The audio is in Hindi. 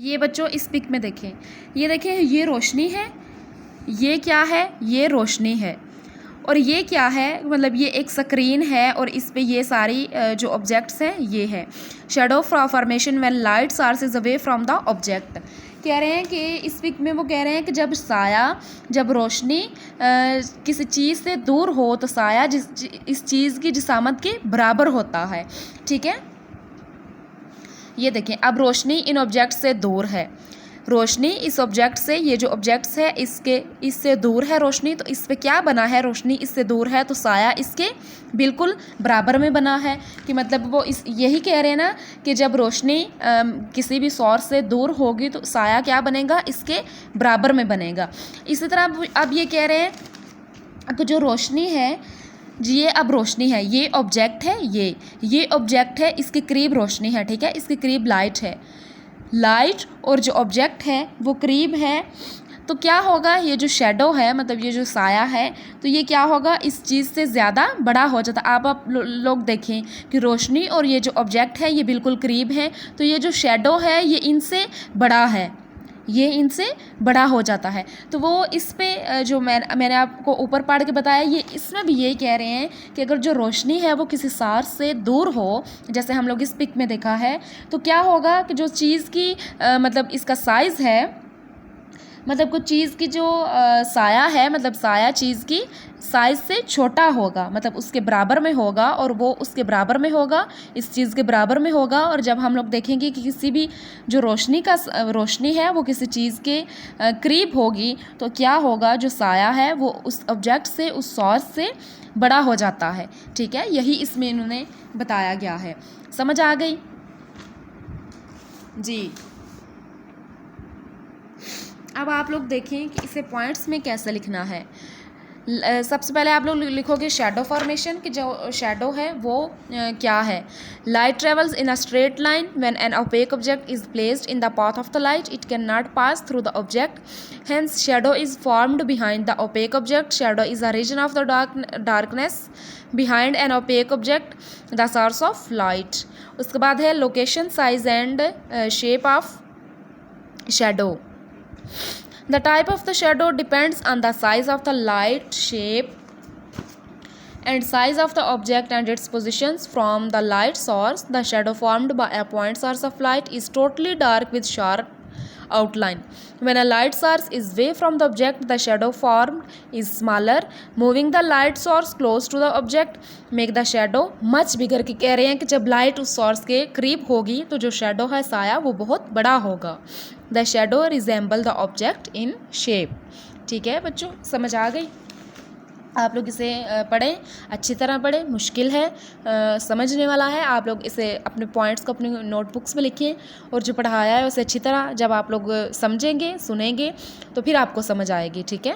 ये बच्चों इस पिक में देखें, ये देखें, ये रोशनी है, ये क्या है, ये रोशनी है, और ये क्या है, मतलब ये एक स्क्रीन है और इस पे ये सारी जो ऑब्जेक्ट्स हैं ये है। Shadow formation when light source is away from the object. कह रहे हैं कि इस पिक में वो कह रहे हैं कि जब रोशनी किसी चीज़ से दूर हो तो साया इस चीज़ की जिसामत के बराबर होता है। ठीक है, ये देखें, अब रोशनी इन ऑब्जेक्ट से दूर है, रोशनी इस ऑब्जेक्ट से, ये जो ऑब्जेक्ट्स है इससे दूर है रोशनी, तो इस पे क्या बना है, रोशनी इससे दूर है तो साया इसके बिल्कुल बराबर में बना है। कि मतलब वो यही कह रहे हैं ना कि जब रोशनी किसी भी सोर्स से दूर होगी तो साया क्या बनेगा, इसके बराबर में बनेगा। इसी तरह अब ये कह रहे हैं कि जो रोशनी है जी, ये अब रोशनी है, ये ऑब्जेक्ट है, ये ऑब्जेक्ट है, इसके करीब रोशनी है, ठीक है, इसके करीब लाइट है, लाइट और जो ऑब्जेक्ट है वो करीब है, तो क्या होगा, ये जो शेडो है, मतलब ये जो साया है, तो ये क्या होगा, इस चीज़ से ज़्यादा बड़ा हो जाता। आप लोग देखें कि रोशनी और ये जो ऑब्जेक्ट है ये बिल्कुल करीब है, तो ये जो शेडो है ये इनसे बड़ा है, ये इनसे बड़ा हो जाता है। तो वो इस पे जो मैंने आपको ऊपर पढ़ के बताया, ये इसमें भी यही कह रहे हैं कि अगर जो रोशनी है वो किसी सोर्स से दूर हो, जैसे हम लोग इस पिक में देखा है, तो क्या होगा कि जो चीज़ की मतलब इसका साइज़ है, मतलब कुछ चीज़ की जो साया है, मतलब साया चीज़ की साइज़ से छोटा होगा, मतलब उसके बराबर में होगा, और वो उसके बराबर में होगा, इस चीज़ के बराबर में होगा। और जब हम लोग देखेंगे कि किसी भी जो रोशनी है वो किसी चीज़ के करीब होगी, तो क्या होगा, जो साया है वो उस ऑब्जेक्ट से, उस सोर्स से बड़ा हो जाता है। ठीक है, यही इसमें इन्होंने बताया गया है। समझ आ गई जी। अब आप लोग देखें कि इसे पॉइंट्स में कैसे लिखना है। सबसे पहले आप लोग लिखोगे शेडो फॉर्मेशन, कि जो शेडो है वो क्या है। Light travels in a straight line when an opaque object is placed in the path of the light, it can not pass through the object, hence shadow is formed behind the opaque object. Shadow is a region of the darkness behind an opaque object, the source of light. उसके बाद है location, size and shape of shadow. The type of the shadow depends on the size of the light, shape and size of the object and its positions from the light source. The shadow formed by a point source of light is totally dark with sharp outline. When a light source is away from the object, the shadow formed is smaller. Moving the light source close to the object make the shadow much bigger। कि कह रहे हैं कि जब लाइट उस सोर्स के करीब होगी तो जो शेडो है, साया, वो बहुत बड़ा होगा। The shadow resemble the object in shape। ठीक है बच्चों, समझ आ गई। आप लोग इसे पढ़ें, अच्छी तरह पढ़ें, मुश्किल है, समझने वाला है। आप लोग इसे अपने पॉइंट्स को अपनी नोटबुक्स में लिखें, और जो पढ़ाया है उसे अच्छी तरह जब आप लोग समझेंगे, सुनेंगे, तो फिर आपको समझ आएगी। ठीक है।